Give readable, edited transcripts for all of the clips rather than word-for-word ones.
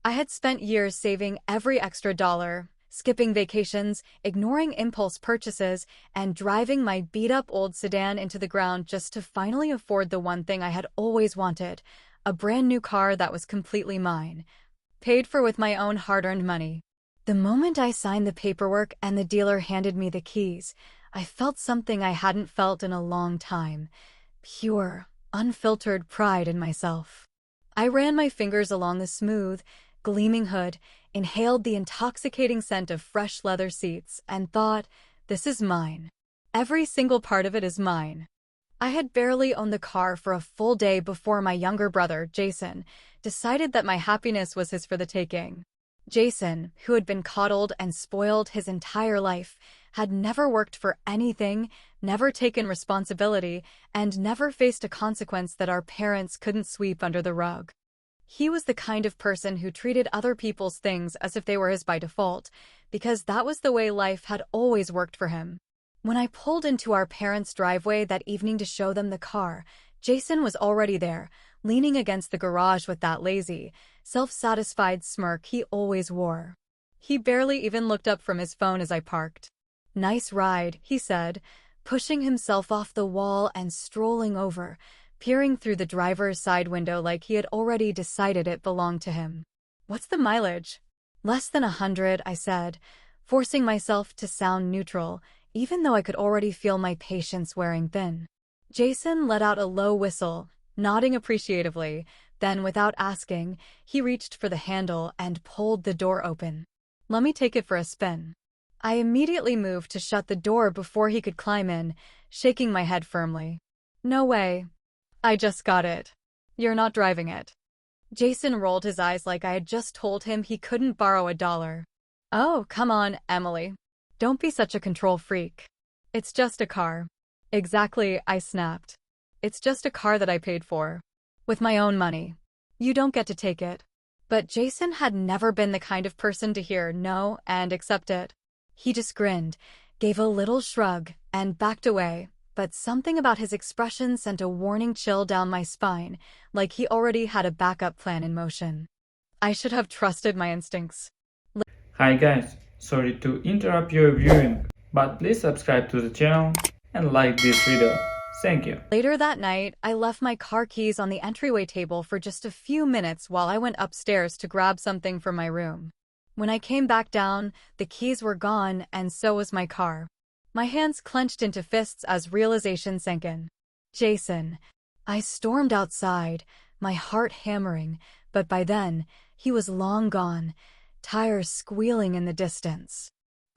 I had spent years saving every extra dollar, skipping vacations, ignoring impulse purchases, and driving my beat-up old sedan into the ground just to finally afford the one thing I had always wanted, a brand new car that was completely mine, paid for with my own hard-earned money. The moment I signed the paperwork and the dealer handed me the keys, I felt something I hadn't felt in a long time. Pure, unfiltered pride in myself. I ran my fingers along the smooth, gleaming hood, inhaled the intoxicating scent of fresh leather seats, and thought, this is mine. Every single part of it is mine. I had barely owned the car for a full day before my younger brother, Jason, decided that my happiness was his for the taking. Jason, who had been coddled and spoiled his entire life, had never worked for anything, never taken responsibility, and never faced a consequence that our parents couldn't sweep under the rug. He was the kind of person who treated other people's things as if they were his by default, because that was the way life had always worked for him. When I pulled into our parents' driveway that evening to show them the car, Jason was already there, leaning against the garage with that lazy, self-satisfied smirk he always wore. He barely even looked up from his phone as I parked. "Nice ride," he said, pushing himself off the wall and strolling over, peering through the driver's side window like he had already decided it belonged to him. "What's the mileage?" "Less than 100, I said, forcing myself to sound neutral, even though I could already feel my patience wearing thin. Jason let out a low whistle, nodding appreciatively. Then, without asking, he reached for the handle and pulled the door open. "Let me take it for a spin." I immediately moved to shut the door before he could climb in, shaking my head firmly. "No way. I just got it. You're not driving it." Jason rolled his eyes like I had just told him he couldn't borrow $1. "Oh, come on, Emily. Don't be such a control freak. It's just a car." "Exactly," I snapped. "It's just a car that I paid for. With my own money. You don't get to take it." But Jason had never been the kind of person to hear no and accept it. He just grinned, gave a little shrug, and backed away, but something about his expression sent a warning chill down my spine, like he already had a backup plan in motion. I should have trusted my instincts. Hi guys, sorry to interrupt your viewing, but please subscribe to the channel and like this video. Thank you. Later that night, I left my car keys on the entryway table for just a few minutes while I went upstairs to grab something from my room. When I came back down, the keys were gone and so was my car. My hands clenched into fists as realization sank in. Jason. I stormed outside, my heart hammering, but by then, he was long gone, tires squealing in the distance.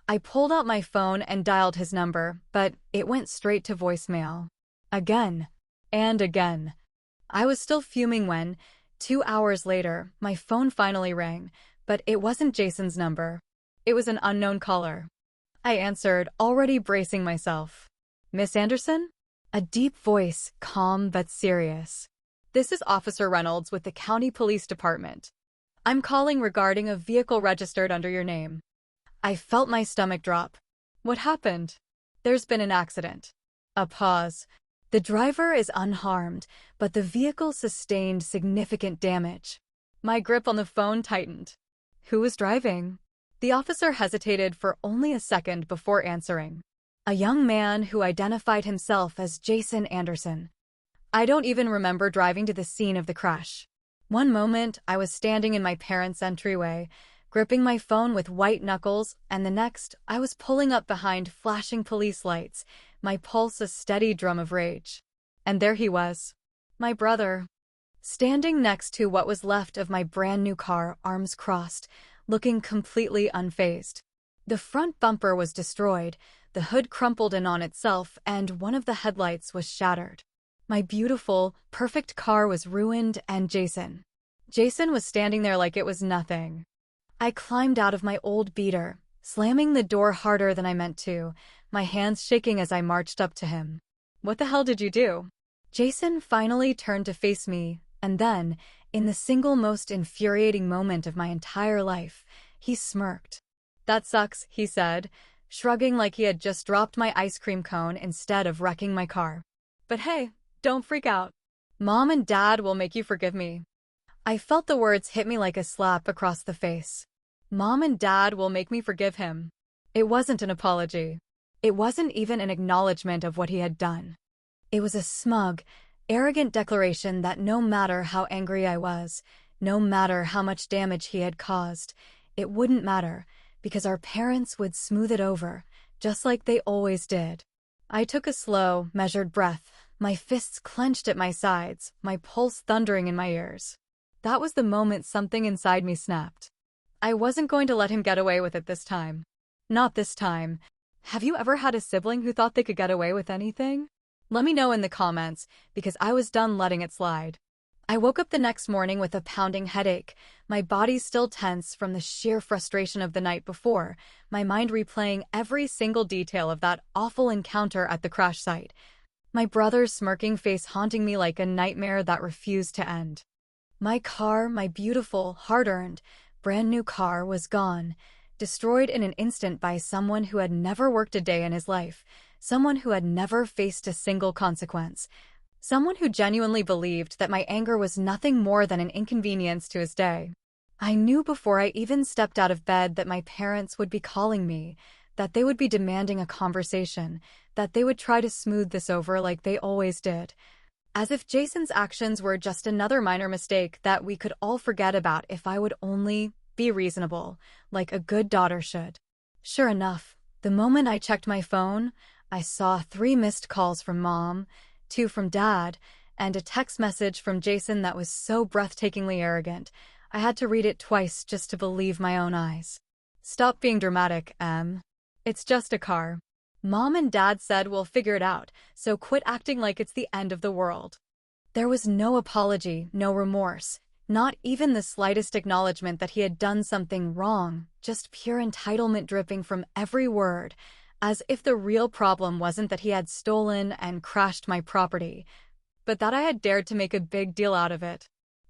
I pulled out my phone and dialed his number, but it went straight to voicemail. Again. And again. I was still fuming when, 2 hours later, my phone finally rang, but it wasn't Jason's number. It was an unknown caller. I answered, already bracing myself. "Miss Anderson?" A deep voice, calm but serious. "This is Officer Reynolds with the County Police Department. I'm calling regarding a vehicle registered under your name." I felt my stomach drop. "What happened?" "There's been an accident." A pause. "The driver is unharmed, but the vehicle sustained significant damage." My grip on the phone tightened. "Who was driving?" The officer hesitated for only a second before answering. "A young man who identified himself as Jason Anderson. I don't even remember driving to the scene of the crash. One moment, I was standing in my parents' entryway, gripping my phone with white knuckles, and the next, I was pulling up behind flashing police lights, my pulse a steady drum of rage. And there he was, my brother, standing next to what was left of my brand new car, arms crossed, looking completely unfazed. The front bumper was destroyed, the hood crumpled in on itself, and one of the headlights was shattered. My beautiful, perfect car was ruined, and Jason was standing there like it was nothing. I climbed out of my old beater, slamming the door harder than I meant to, my hands shaking as I marched up to him. "What the hell did you do?" Jason finally turned to face me, and then, in the single most infuriating moment of my entire life, he smirked. "That sucks," he said, shrugging like he had just dropped my ice cream cone instead of wrecking my car. "But hey, don't freak out. Mom and Dad will make you forgive me." I felt the words hit me like a slap across the face. Mom and Dad will make me forgive him. It wasn't an apology. It wasn't even an acknowledgement of what he had done. It was a smug, arrogant declaration that no matter how angry I was, no matter how much damage he had caused, it wouldn't matter, because our parents would smooth it over, just like they always did. I took a slow, measured breath, my fists clenched at my sides, my pulse thundering in my ears. That was the moment something inside me snapped. I wasn't going to let him get away with it this time. Not this time. Have you ever had a sibling who thought they could get away with anything? Let me know in the comments, because I was done letting it slide. I woke up the next morning with a pounding headache, my body still tense from the sheer frustration of the night before, my mind replaying every single detail of that awful encounter at the crash site. My brother's smirking face haunting me like a nightmare that refused to end. My car, my beautiful, hard-earned, brand-new car, was gone, destroyed in an instant by someone who had never worked a day in his life, someone who had never faced a single consequence, someone who genuinely believed that my anger was nothing more than an inconvenience to his day. I knew before I even stepped out of bed that my parents would be calling me, that they would be demanding a conversation, that they would try to smooth this over like they always did. As if Jason's actions were just another minor mistake that we could all forget about if I would only be reasonable, like a good daughter should. Sure enough, the moment I checked my phone, I saw 3 missed calls from Mom, 2 from Dad, and a text message from Jason that was so breathtakingly arrogant, I had to read it twice just to believe my own eyes. Stop being dramatic, Em. It's just a car. Mom and Dad said we'll figure it out, so quit acting like it's the end of the world. There was no apology, no remorse, not even the slightest acknowledgement that he had done something wrong, just pure entitlement dripping from every word, as if the real problem wasn't that he had stolen and crashed my property, but that I had dared to make a big deal out of it.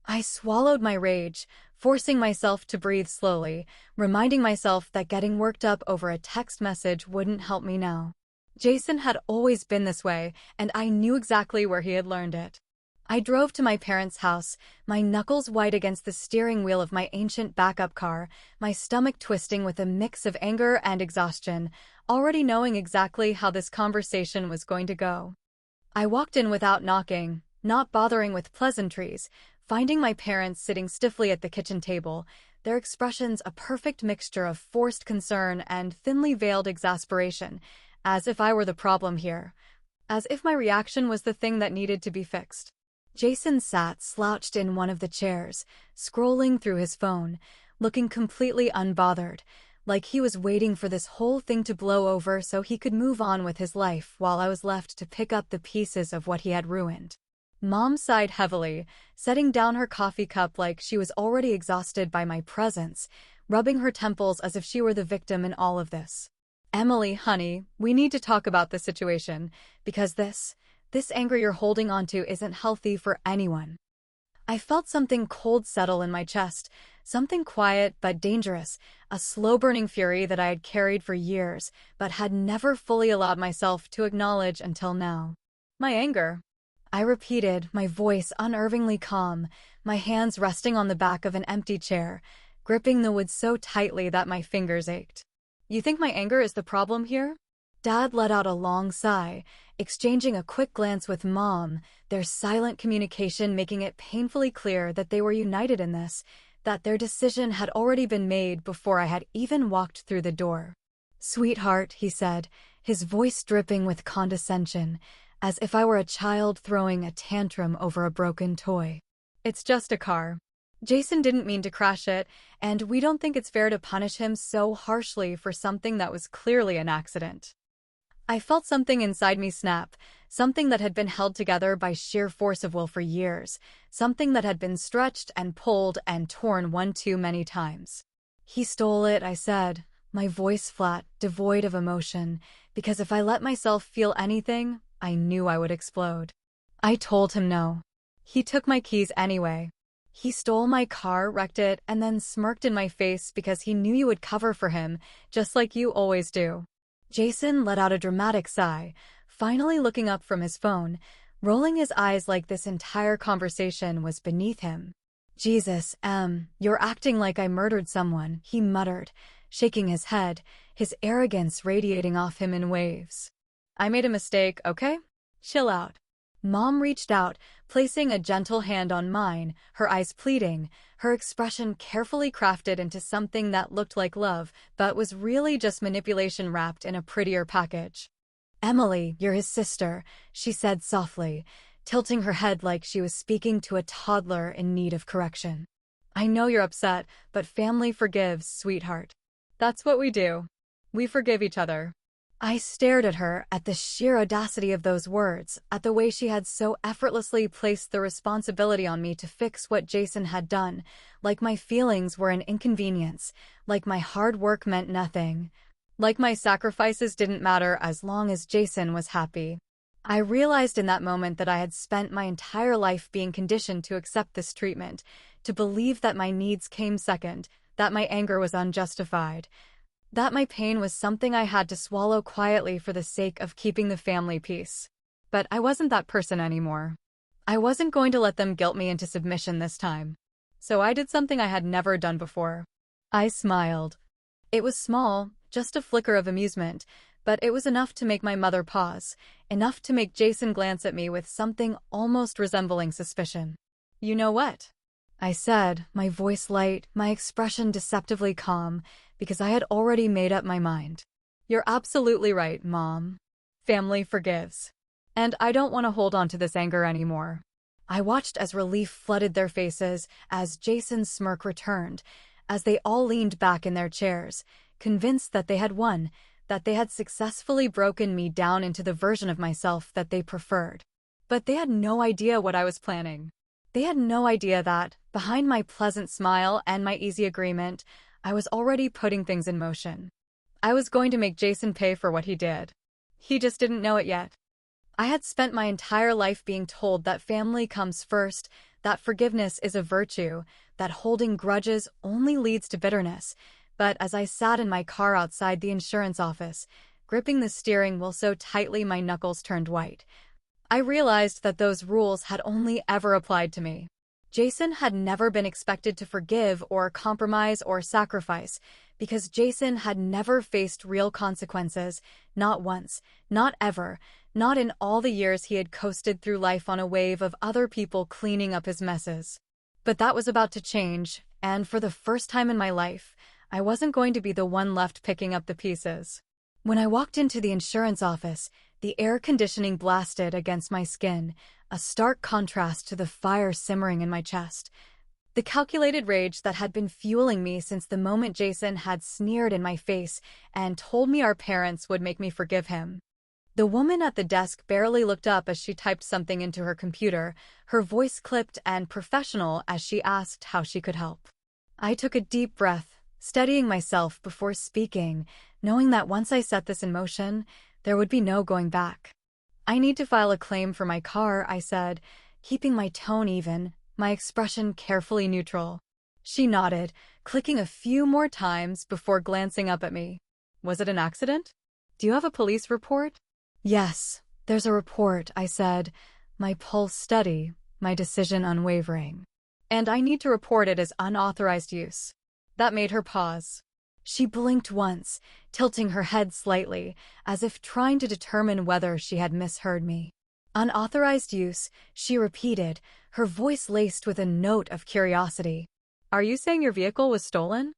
I swallowed my rage, forcing myself to breathe slowly, reminding myself that getting worked up over a text message wouldn't help me now. Jason had always been this way, and I knew exactly where he had learned it. I drove to my parents' house, my knuckles white against the steering wheel of my ancient backup car, my stomach twisting with a mix of anger and exhaustion, already knowing exactly how this conversation was going to go. I walked in without knocking, not bothering with pleasantries, finding my parents sitting stiffly at the kitchen table, their expressions a perfect mixture of forced concern and thinly veiled exasperation, as if I were the problem here, as if my reaction was the thing that needed to be fixed. Jason sat slouched in one of the chairs, scrolling through his phone, looking completely unbothered, like he was waiting for this whole thing to blow over so he could move on with his life while I was left to pick up the pieces of what he had ruined. Mom sighed heavily, setting down her coffee cup like she was already exhausted by my presence, rubbing her temples as if she were the victim in all of this. Emily, honey, we need to talk about this situation, because this anger you're holding onto isn't healthy for anyone. I felt something cold settle in my chest, something quiet but dangerous, a slow-burning fury that I had carried for years, but had never fully allowed myself to acknowledge until now. My anger, I repeated, my voice unnervingly calm, my hands resting on the back of an empty chair, gripping the wood so tightly that my fingers ached. You think my anger is the problem here? Dad let out a long sigh, exchanging a quick glance with Mom, their silent communication making it painfully clear that they were united in this, that their decision had already been made before I had even walked through the door. Sweetheart, he said, his voice dripping with condescension, as if I were a child throwing a tantrum over a broken toy. It's just a car. Jason didn't mean to crash it, and we don't think it's fair to punish him so harshly for something that was clearly an accident. I felt something inside me snap, something that had been held together by sheer force of will for years, something that had been stretched and pulled and torn one too many times. He stole it, I said, my voice flat, devoid of emotion, because if I let myself feel anything, I knew I would explode. I told him no. He took my keys anyway. He stole my car, wrecked it, and then smirked in my face because he knew you would cover for him, just like you always do. Jason let out a dramatic sigh, finally looking up from his phone, rolling his eyes like this entire conversation was beneath him. Jesus, you're acting like I murdered someone, he muttered, shaking his head, his arrogance radiating off him in waves. I made a mistake, okay? Chill out. Mom reached out, placing a gentle hand on mine, her eyes pleading, her expression carefully crafted into something that looked like love, but was really just manipulation wrapped in a prettier package. Emily, you're his sister, she said softly, tilting her head like she was speaking to a toddler in need of correction. I know you're upset, but family forgives, sweetheart. That's what we do. We forgive each other. I stared at her, at the sheer audacity of those words, at the way she had so effortlessly placed the responsibility on me to fix what Jason had done, like my feelings were an inconvenience, like my hard work meant nothing, like my sacrifices didn't matter as long as Jason was happy. I realized in that moment that I had spent my entire life being conditioned to accept this treatment, to believe that my needs came second, that my anger was unjustified, that my pain was something I had to swallow quietly for the sake of keeping the family peace. But I wasn't that person anymore. I wasn't going to let them guilt me into submission this time. So I did something I had never done before. I smiled. It was small, just a flicker of amusement, but it was enough to make my mother pause, enough to make Jason glance at me with something almost resembling suspicion. You know what? I said, my voice light, my expression deceptively calm, because I had already made up my mind. You're absolutely right, Mom. Family forgives. And I don't want to hold on to this anger anymore. I watched as relief flooded their faces, as Jason's smirk returned, as they all leaned back in their chairs, convinced that they had won, that they had successfully broken me down into the version of myself that they preferred. But they had no idea what I was planning. They had no idea that, behind my pleasant smile and my easy agreement, I was already putting things in motion. I was going to make Jason pay for what he did. He just didn't know it yet. I had spent my entire life being told that family comes first, that forgiveness is a virtue, that holding grudges only leads to bitterness. But as I sat in my car outside the insurance office, gripping the steering wheel so tightly my knuckles turned white, I realized that those rules had only ever applied to me. Jason had never been expected to forgive or compromise or sacrifice, because Jason had never faced real consequences, not once, not ever, not in all the years he had coasted through life on a wave of other people cleaning up his messes. But that was about to change, and for the first time in my life, I wasn't going to be the one left picking up the pieces. When I walked into the insurance office, the air conditioning blasted against my skin, a stark contrast to the fire simmering in my chest. The calculated rage that had been fueling me since the moment Jason had sneered in my face and told me our parents would make me forgive him. The woman at the desk barely looked up as she typed something into her computer, her voice clipped and professional as she asked how she could help. I took a deep breath, steadying myself before speaking, knowing that once I set this in motion, there would be no going back. I need to file a claim for my car, I said, keeping my tone even, my expression carefully neutral. She nodded, clicking a few more times before glancing up at me. Was it an accident? Do you have a police report? Yes, there's a report, I said, my pulse steady, my decision unwavering. And I need to report it as unauthorized use. That made her pause. She blinked once, tilting her head slightly, as if trying to determine whether she had misheard me. Unauthorized use, she repeated, her voice laced with a note of curiosity. Are you saying your vehicle was stolen?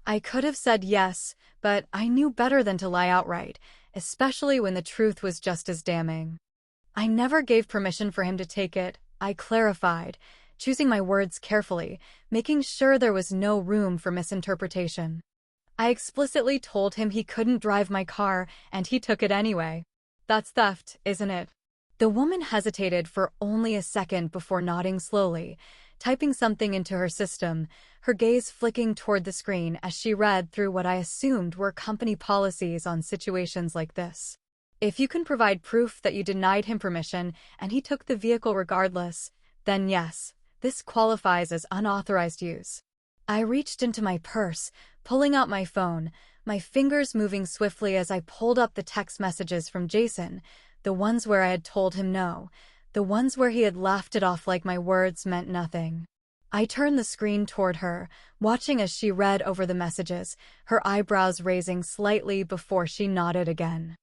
I could have said yes, but I knew better than to lie outright, especially when the truth was just as damning. I never gave permission for him to take it, I clarified, choosing my words carefully, making sure there was no room for misinterpretation. I explicitly told him he couldn't drive my car, and he took it anyway. That's theft, isn't it? The woman hesitated for only a second before nodding slowly, typing something into her system, her gaze flicking toward the screen as she read through what I assumed were company policies on situations like this. If you can provide proof that you denied him permission and he took the vehicle regardless, then yes, this qualifies as unauthorized use. I reached into my purse, pulling out my phone, my fingers moving swiftly as I pulled up the text messages from Jason, the ones where I had told him no, the ones where he had laughed it off like my words meant nothing. I turned the screen toward her, watching as she read over the messages, her eyebrows raising slightly before she nodded again.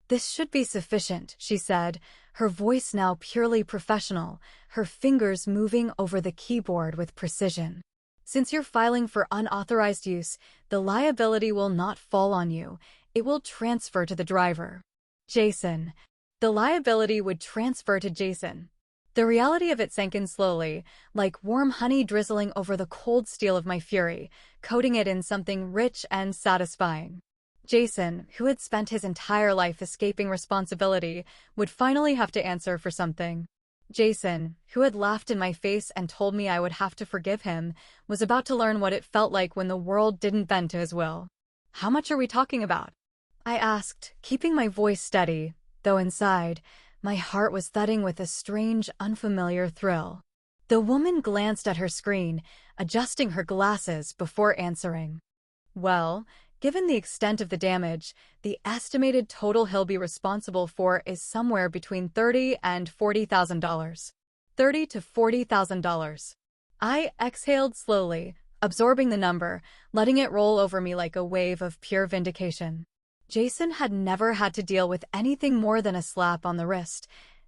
"This should be sufficient," she said, her voice now purely professional, her fingers moving over the keyboard with precision. "Since you're filing for unauthorized use, the liability will not fall on you. It will transfer to the driver." Jason. The liability would transfer to Jason. The reality of it sank in slowly, like warm honey drizzling over the cold steel of my fury, coating it in something rich and satisfying. Jason, who had spent his entire life escaping responsibility, would finally have to answer for something. Jason, who had laughed in my face and told me I would have to forgive him, was about to learn what it felt like when the world didn't bend to his will. "How much are we talking about?" I asked, keeping my voice steady, though inside, my heart was thudding with a strange, unfamiliar thrill. The woman glanced at her screen, adjusting her glasses before answering. "Well, given the extent of the damage, the estimated total he'll be responsible for is somewhere between $30,000 and $40,000. $30,000 to $40,000. I exhaled slowly, absorbing the number, letting it roll over me like a wave of pure vindication. Jason had never had to deal with anything more than a slap on the wrist,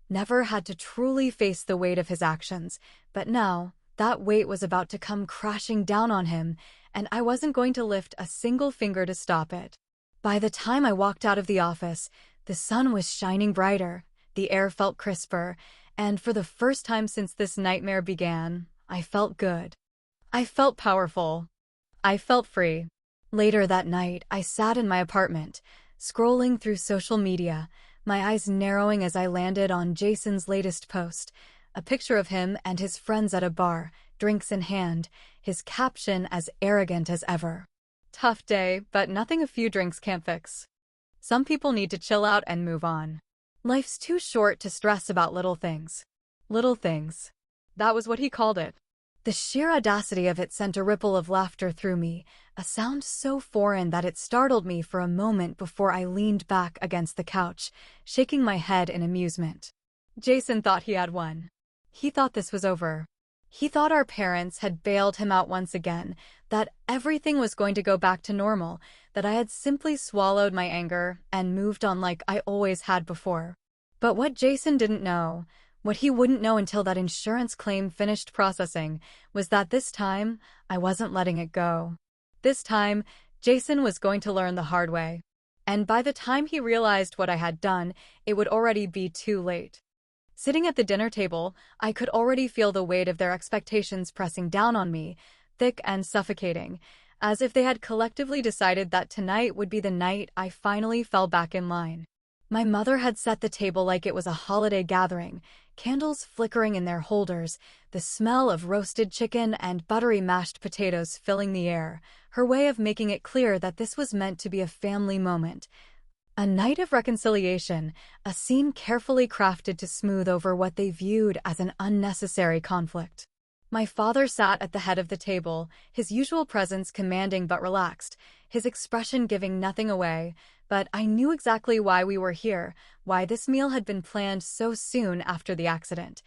never had to truly face the weight of his actions, but now, that weight was about to come crashing down on him, and I wasn't going to lift a single finger to stop it. By the time I walked out of the office, the sun was shining brighter, the air felt crisper, and for the first time since this nightmare began, I felt good. I felt powerful. I felt free. Later that night, I sat in my apartment, scrolling through social media, my eyes narrowing as I landed on Jason's latest post, a picture of him and his friends at a bar, drinks in hand, his caption as arrogant as ever. "Tough day, but nothing a few drinks can't fix. Some people need to chill out and move on. Life's too short to stress about little things." Little things. That was what he called it. The sheer audacity of it sent a ripple of laughter through me, a sound so foreign that it startled me for a moment before I leaned back against the couch, shaking my head in amusement. Jason thought he had won. He thought this was over. He thought our parents had bailed him out once again, that everything was going to go back to normal, that I had simply swallowed my anger and moved on like I always had before. But what Jason didn't know, what he wouldn't know until that insurance claim finished processing, was that this time, I wasn't letting it go. This time, Jason was going to learn the hard way. And by the time he realized what I had done, it would already be too late. Sitting at the dinner table, I could already feel the weight of their expectations pressing down on me, thick and suffocating, as if they had collectively decided that tonight would be the night I finally fell back in line. My mother had set the table like it was a holiday gathering, candles flickering in their holders, the smell of roasted chicken and buttery mashed potatoes filling the air, her way of making it clear that this was meant to be a family moment. A night of reconciliation, a scene carefully crafted to smooth over what they viewed as an unnecessary conflict. My father sat at the head of the table, his usual presence commanding but relaxed, his expression giving nothing away, but I knew exactly why we were here, why this meal had been planned so soon after the accident.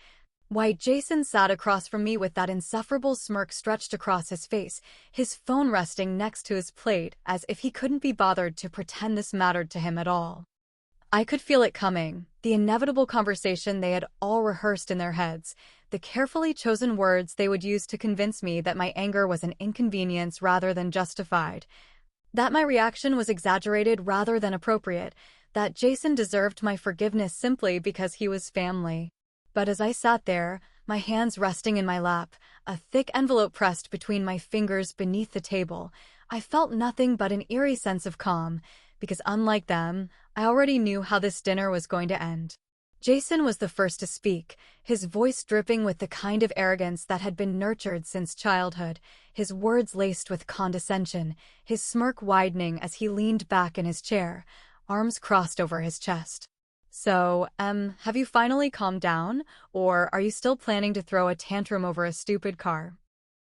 Why Jason sat across from me with that insufferable smirk stretched across his face, his phone resting next to his plate as if he couldn't be bothered to pretend this mattered to him at all. I could feel it coming, the inevitable conversation they had all rehearsed in their heads, the carefully chosen words they would use to convince me that my anger was an inconvenience rather than justified, that my reaction was exaggerated rather than appropriate, that Jason deserved my forgiveness simply because he was family. But as I sat there, my hands resting in my lap, a thick envelope pressed between my fingers beneath the table, I felt nothing but an eerie sense of calm, because unlike them, I already knew how this dinner was going to end. Jason was the first to speak, his voice dripping with the kind of arrogance that had been nurtured since childhood, his words laced with condescension, his smirk widening as he leaned back in his chair, arms crossed over his chest. "So, have you finally calmed down, or are you still planning to throw a tantrum over a stupid car?"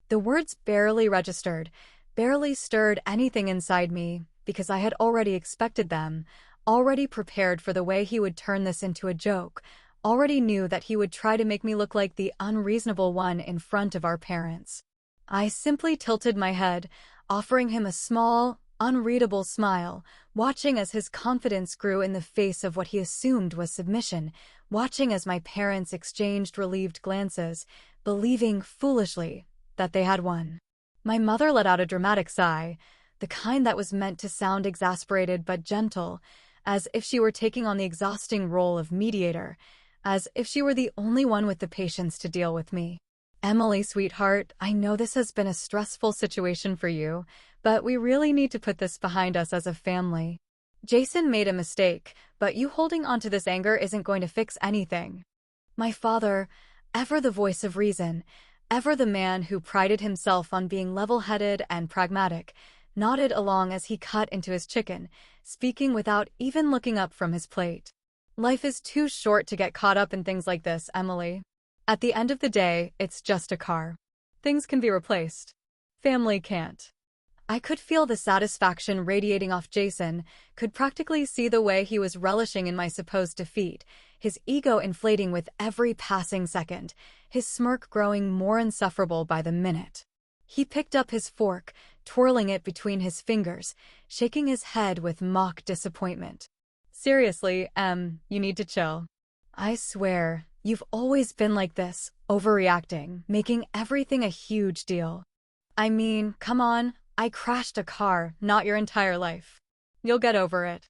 The words barely registered, barely stirred anything inside me, because I had already expected them, already prepared for the way he would turn this into a joke, already knew that he would try to make me look like the unreasonable one in front of our parents. I simply tilted my head, offering him a small, unreadable smile, watching as his confidence grew in the face of what he assumed was submission, watching as my parents exchanged relieved glances, believing foolishly that they had won. My mother let out a dramatic sigh, the kind that was meant to sound exasperated but gentle, as if she were taking on the exhausting role of mediator, as if she were the only one with the patience to deal with me. Emily, sweetheart, I know this has been a stressful situation for you, but we really need to put this behind us as a family. Jason made a mistake, but you holding onto this anger isn't going to fix anything. My father, ever the voice of reason, ever the man who prided himself on being level-headed and pragmatic, nodded along as he cut into his chicken, speaking without even looking up from his plate. Life is too short to get caught up in things like this, Emily. At the end of the day, it's just a car. Things can be replaced. Family can't. I could feel the satisfaction radiating off Jason, could practically see the way he was relishing in my supposed defeat, his ego inflating with every passing second, his smirk growing more insufferable by the minute. He picked up his fork, twirling it between his fingers, shaking his head with mock disappointment. Seriously, you need to chill. I swear, you've always been like this, overreacting, making everything a huge deal. I mean, come on, I crashed a car, not your entire life. You'll get over it.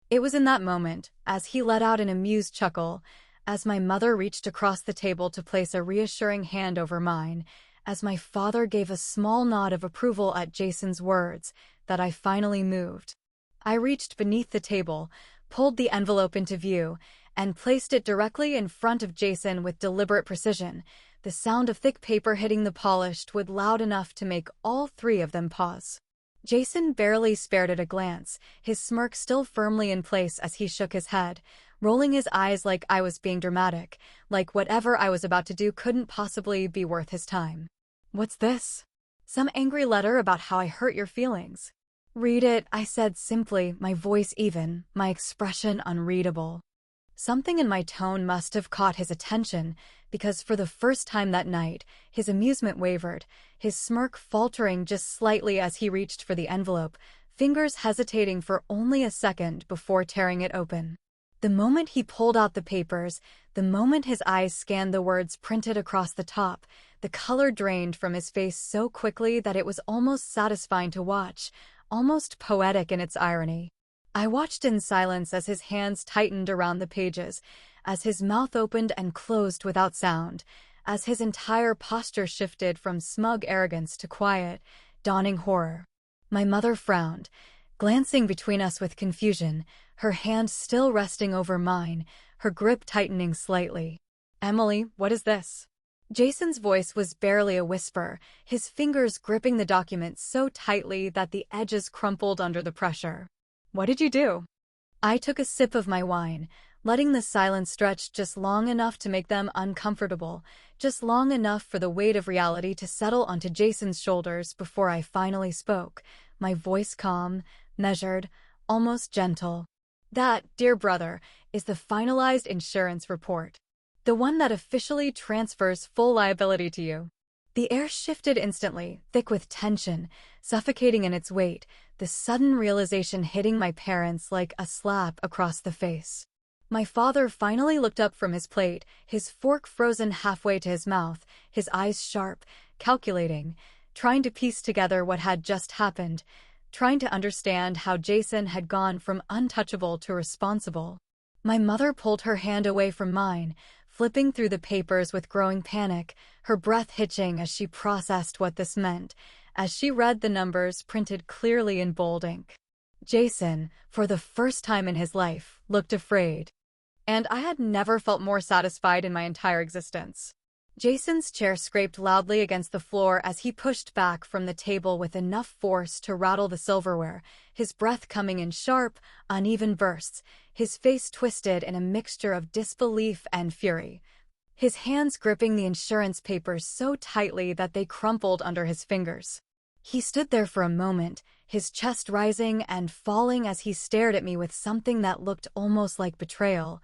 It was in that moment, as he let out an amused chuckle, as my mother reached across the table to place a reassuring hand over mine, as my father gave a small nod of approval at Jason's words, that I finally moved. I reached beneath the table, pulled the envelope into view, and placed it directly in front of Jason with deliberate precision, the sound of thick paper hitting the polished wood loud enough to make all three of them pause. Jason barely spared it a glance, his smirk still firmly in place as he shook his head, rolling his eyes like I was being dramatic, like whatever I was about to do couldn't possibly be worth his time. What's this? Some angry letter about how I hurt your feelings. Read it, I said simply, my voice even, my expression unreadable. Something in my tone must have caught his attention, because for the first time that night, his amusement wavered, his smirk faltering just slightly as he reached for the envelope, fingers hesitating for only a second before tearing it open. The moment he pulled out the papers, the moment his eyes scanned the words printed across the top, the color drained from his face so quickly that it was almost satisfying to watch, almost poetic in its irony. I watched in silence as his hands tightened around the pages, as his mouth opened and closed without sound, as his entire posture shifted from smug arrogance to quiet, dawning horror. My mother frowned, glancing between us with confusion, her hand still resting over mine, her grip tightening slightly. Emily, what is this? Jason's voice was barely a whisper, his fingers gripping the document so tightly that the edges crumpled under the pressure. What did you do? I took a sip of my wine, letting the silence stretch just long enough to make them uncomfortable, just long enough for the weight of reality to settle onto Jason's shoulders before I finally spoke, my voice calm, measured, almost gentle. That, dear brother, is the finalized insurance report. The one that officially transfers full liability to you. The air shifted instantly, thick with tension, suffocating in its weight, the sudden realization hitting my parents like a slap across the face. My father finally looked up from his plate, his fork frozen halfway to his mouth, his eyes sharp, calculating, trying to piece together what had just happened, trying to understand how Jason had gone from untouchable to responsible. My mother pulled her hand away from mine, flipping through the papers with growing panic, her breath hitching as she processed what this meant, as she read the numbers printed clearly in bold ink. Jason, for the first time in his life, looked afraid. And I had never felt more satisfied in my entire existence. Jason's chair scraped loudly against the floor as he pushed back from the table with enough force to rattle the silverware, his breath coming in sharp, uneven bursts, his face twisted in a mixture of disbelief and fury, his hands gripping the insurance papers so tightly that they crumpled under his fingers. He stood there for a moment, his chest rising and falling as he stared at me with something that looked almost like betrayal,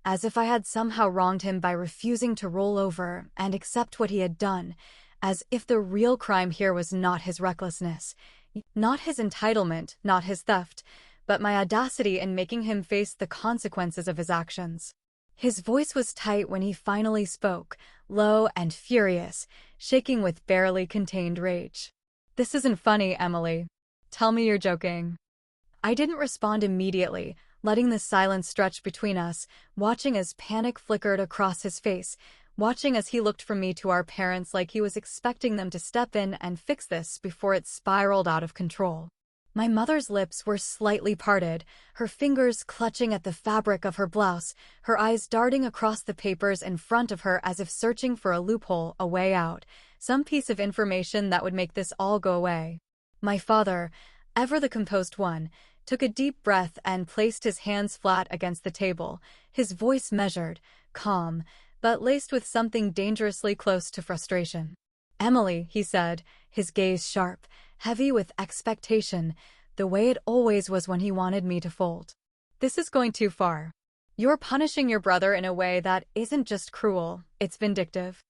as if I had somehow wronged him by refusing to roll over and accept what he had done, as if the real crime here was not his recklessness, not his entitlement, not his theft, but my audacity in making him face the consequences of his actions. His voice was tight when he finally spoke, low and furious, shaking with barely contained rage. "This isn't funny, Emily. Tell me you're joking." I didn't respond immediately, letting the silence stretch between us, watching as panic flickered across his face, watching as he looked from me to our parents like he was expecting them to step in and fix this before it spiraled out of control. My mother's lips were slightly parted, her fingers clutching at the fabric of her blouse, her eyes darting across the papers in front of her as if searching for a loophole, a way out, some piece of information that would make this all go away. My father, ever the composed one, took a deep breath and placed his hands flat against the table, his voice measured, calm, but laced with something dangerously close to frustration. "Emily," he said, his gaze sharp, heavy with expectation, the way it always was when he wanted me to fold. "This is going too far. You're punishing your brother in a way that isn't just cruel, it's vindictive."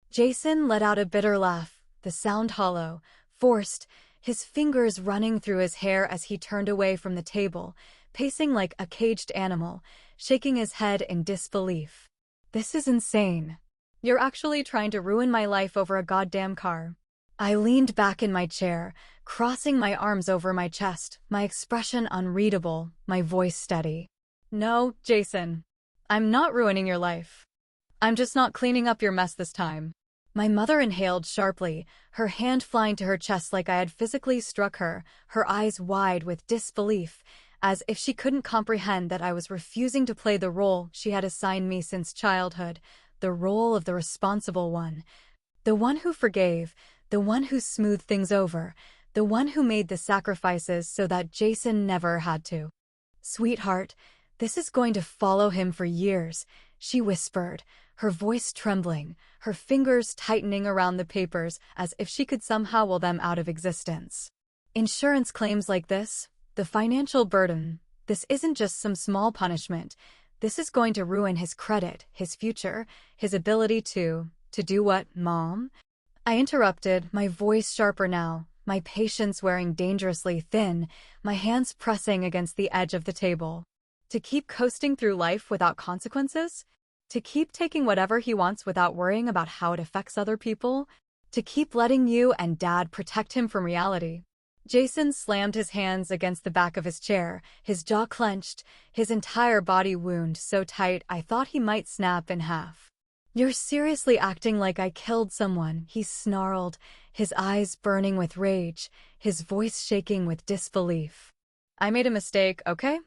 Jason let out a bitter laugh, the sound hollow, forced, his fingers running through his hair as he turned away from the table, pacing like a caged animal, shaking his head in disbelief. "This is insane. You're actually trying to ruin my life over a goddamn car." I leaned back in my chair, crossing my arms over my chest, my expression unreadable, my voice steady. "No, Jason. I'm not ruining your life. I'm just not cleaning up your mess this time." My mother inhaled sharply, her hand flying to her chest like I had physically struck her, her eyes wide with disbelief, as if she couldn't comprehend that I was refusing to play the role she had assigned me since childhood, the role of the responsible one. The one who forgave, the one who smoothed things over, the one who made the sacrifices so that Jason never had to. "Sweetheart, this is going to follow him for years," she whispered, her voice trembling, her fingers tightening around the papers as if she could somehow will them out of existence. "Insurance claims like this, the financial burden, this isn't just some small punishment. This is going to ruin his credit, his future, his ability to do what, Mom?" I interrupted, my voice sharper now, my patience wearing dangerously thin, my hands pressing against the edge of the table. "To keep coasting through life without consequences? To keep taking whatever he wants without worrying about how it affects other people? To keep letting you and Dad protect him from reality?" Jason slammed his hands against the back of his chair, his jaw clenched, his entire body wound so tight I thought he might snap in half. "You're seriously acting like I killed someone," he snarled, his eyes burning with rage, his voice shaking with disbelief. "I made a mistake, okay?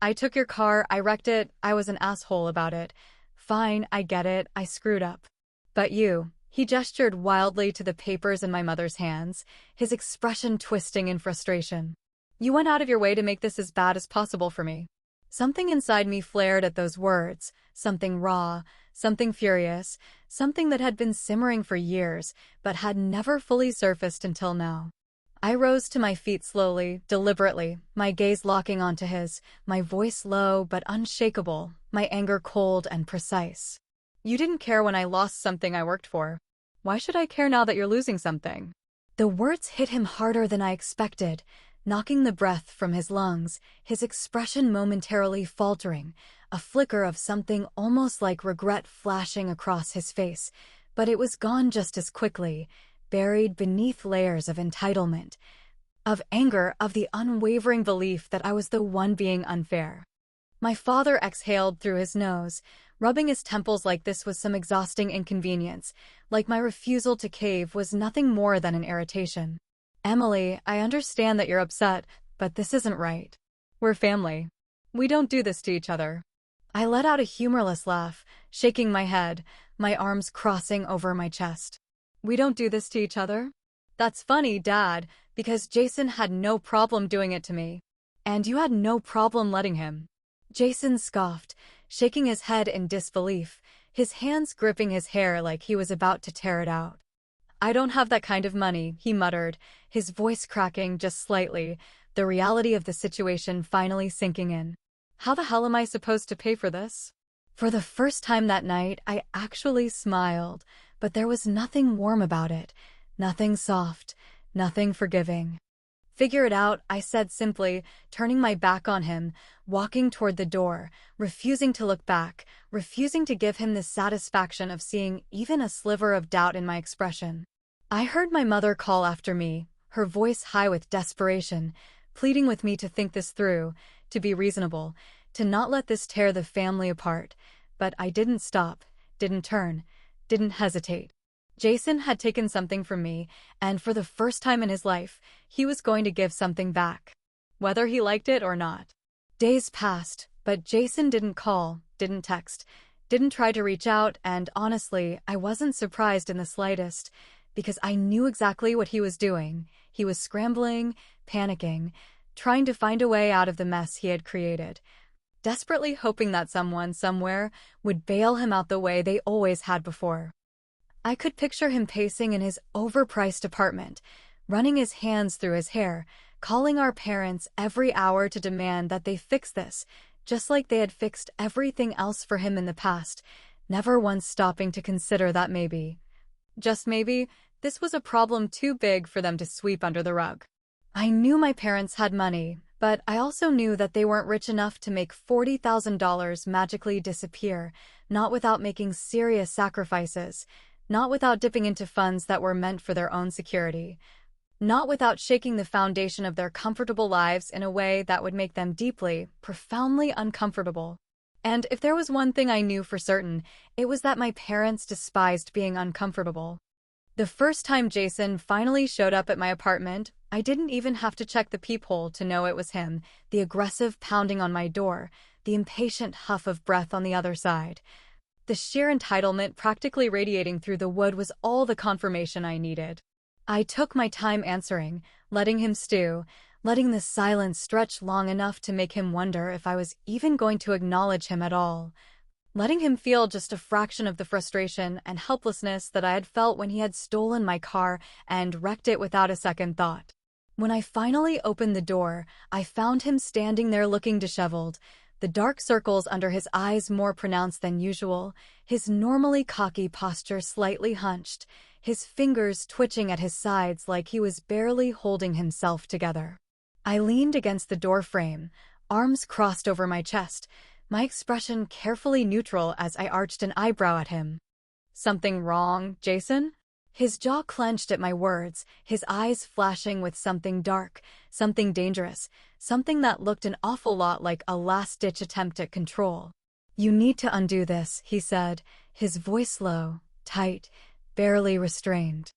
I took your car, I wrecked it, I was an asshole about it. Fine, I get it, I screwed up. But you," he gestured wildly to the papers in my mother's hands, his expression twisting in frustration. "You went out of your way to make this as bad as possible for me." Something inside me flared at those words, something raw, something furious, something that had been simmering for years, but had never fully surfaced until now. I rose to my feet slowly, deliberately, my gaze locking onto his, my voice low but unshakable, my anger cold and precise. "You didn't care when I lost something I worked for. Why should I care now that you're losing something?" The words hit him harder than I expected, knocking the breath from his lungs, his expression momentarily faltering, a flicker of something almost like regret flashing across his face, but it was gone just as quickly, buried beneath layers of entitlement, of anger, of the unwavering belief that I was the one being unfair. My father exhaled through his nose, rubbing his temples like this was some exhausting inconvenience, like my refusal to cave was nothing more than an irritation. "Emily, I understand that you're upset, but this isn't right. We're family. We don't do this to each other." I let out a humorless laugh, shaking my head, my arms crossing over my chest. "We don't do this to each other? That's funny, Dad, because Jason had no problem doing it to me. And you had no problem letting him." Jason scoffed, shaking his head in disbelief, his hands gripping his hair like he was about to tear it out. "I don't have that kind of money," he muttered, his voice cracking just slightly, the reality of the situation finally sinking in. "How the hell am I supposed to pay for this?" For the first time that night, I actually smiled, but there was nothing warm about it, nothing soft, nothing forgiving. Figure it out, I said simply, turning my back on him, walking toward the door, refusing to look back, refusing to give him the satisfaction of seeing even a sliver of doubt in my expression. I heard my mother call after me, her voice high with desperation, pleading with me to think this through, to be reasonable, to not let this tear the family apart. But I didn't stop, didn't turn, didn't hesitate. Jason had taken something from me, and for the first time in his life, he was going to give something back, whether he liked it or not. Days passed, but Jason didn't call, didn't text, didn't try to reach out, and honestly, I wasn't surprised in the slightest, because I knew exactly what he was doing. He was scrambling, panicking, trying to find a way out of the mess he had created, desperately hoping that someone, somewhere, would bail him out the way they always had before. I could picture him pacing in his overpriced apartment, running his hands through his hair, calling our parents every hour to demand that they fix this, just like they had fixed everything else for him in the past, never once stopping to consider that maybe, just maybe, this was a problem too big for them to sweep under the rug. I knew my parents had money, but I also knew that they weren't rich enough to make $40,000 magically disappear, not without making serious sacrifices, not without dipping into funds that were meant for their own security, not without shaking the foundation of their comfortable lives in a way that would make them deeply, profoundly uncomfortable. And if there was one thing I knew for certain, it was that my parents despised being uncomfortable. The first time Jason finally showed up at my apartment, I didn't even have to check the peephole to know it was him, the aggressive pounding on my door, the impatient huff of breath on the other side. The sheer entitlement practically radiating through the wood was all the confirmation I needed. I took my time answering, letting him stew, letting the silence stretch long enough to make him wonder if I was even going to acknowledge him at all, letting him feel just a fraction of the frustration and helplessness that I had felt when he had stolen my car and wrecked it without a second thought. When I finally opened the door, I found him standing there looking disheveled, the dark circles under his eyes more pronounced than usual, his normally cocky posture slightly hunched, his fingers twitching at his sides like he was barely holding himself together. I leaned against the door frame, arms crossed over my chest, my expression carefully neutral as I arched an eyebrow at him. "Something wrong, Jason?" His jaw clenched at my words, his eyes flashing with something dark, something dangerous, something that looked an awful lot like a last-ditch attempt at control. "You need to undo this," he said, his voice low, tight, barely restrained.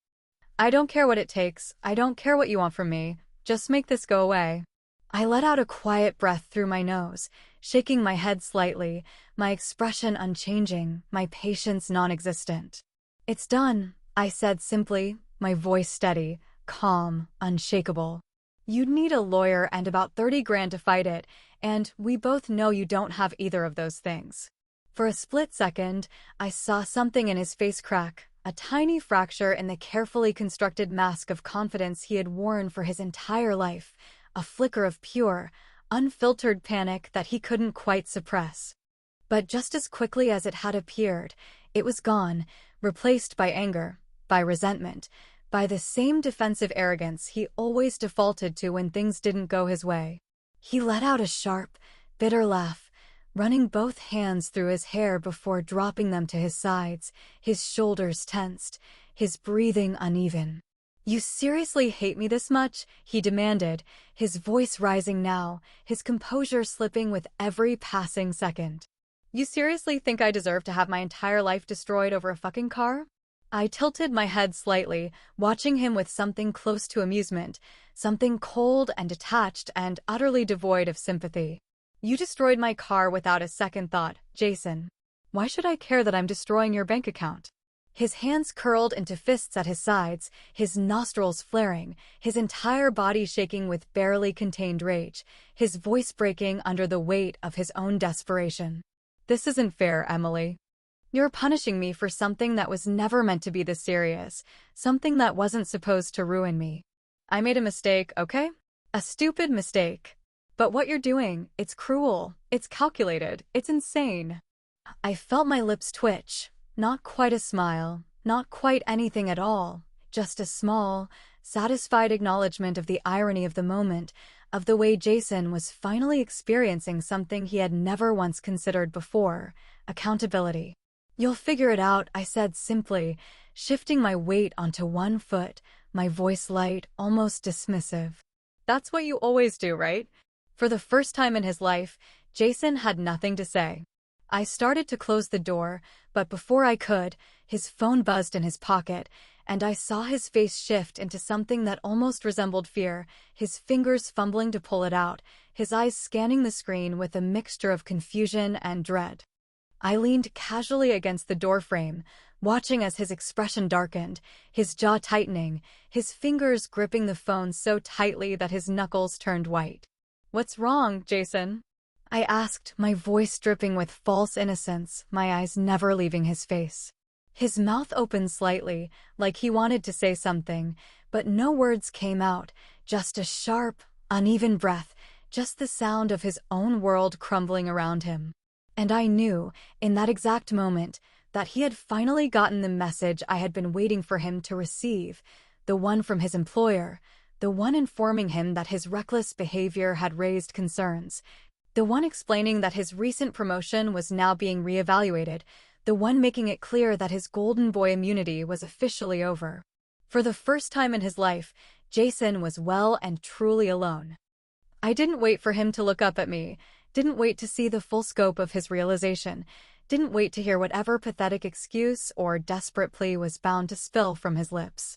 "I don't care what it takes, I don't care what you want from me, just make this go away." I let out a quiet breath through my nose, shaking my head slightly, my expression unchanging, my patience non-existent. "It's done," I said simply, my voice steady, calm, unshakable. "You'd need a lawyer and about 30 grand to fight it, and we both know you don't have either of those things." For a split second, I saw something in his face crack, a tiny fracture in the carefully constructed mask of confidence he had worn for his entire life, a flicker of pure, unfiltered panic that he couldn't quite suppress. But just as quickly as it had appeared, it was gone, replaced by anger, by resentment, by the same defensive arrogance he always defaulted to when things didn't go his way. He let out a sharp, bitter laugh, running both hands through his hair before dropping them to his sides, his shoulders tensed, his breathing uneven. "You seriously hate me this much?" he demanded, his voice rising now, his composure slipping with every passing second. "You seriously think I deserve to have my entire life destroyed over a fucking car?" I tilted my head slightly, watching him with something close to amusement, something cold and detached and utterly devoid of sympathy. "You destroyed my car without a second thought, Jason. Why should I care that I'm destroying your bank account?" His hands curled into fists at his sides, his nostrils flaring, his entire body shaking with barely contained rage, his voice breaking under the weight of his own desperation. "This isn't fair, Emily. You're punishing me for something that was never meant to be this serious, something that wasn't supposed to ruin me. I made a mistake, okay? A stupid mistake. But what you're doing, it's cruel, it's calculated, it's insane." I felt my lips twitch. Not quite a smile, not quite anything at all, just a small, satisfied acknowledgement of the irony of the moment, of the way Jason was finally experiencing something he had never once considered before: accountability. "You'll figure it out," I said simply, shifting my weight onto one foot, my voice light, almost dismissive. "That's what you always do, right?" For the first time in his life, Jason had nothing to say. I started to close the door, but before I could, his phone buzzed in his pocket, and I saw his face shift into something that almost resembled fear, his fingers fumbling to pull it out, his eyes scanning the screen with a mixture of confusion and dread. I leaned casually against the doorframe, watching as his expression darkened, his jaw tightening, his fingers gripping the phone so tightly that his knuckles turned white. "What's wrong, Jason?" I asked, my voice dripping with false innocence, my eyes never leaving his face. His mouth opened slightly, like he wanted to say something, but no words came out, just a sharp, uneven breath, just the sound of his own world crumbling around him. And I knew, in that exact moment, that he had finally gotten the message I had been waiting for him to receive, the one from his employer, the one informing him that his reckless behavior had raised concerns, the one explaining that his recent promotion was now being reevaluated, the one making it clear that his golden boy immunity was officially over. For the first time in his life, Jason was well and truly alone. I didn't wait for him to look up at me, didn't wait to see the full scope of his realization, didn't wait to hear whatever pathetic excuse or desperate plea was bound to spill from his lips.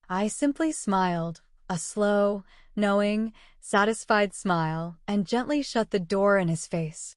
I simply smiled, a slow, knowing, satisfied smile, and gently shut the door in his face.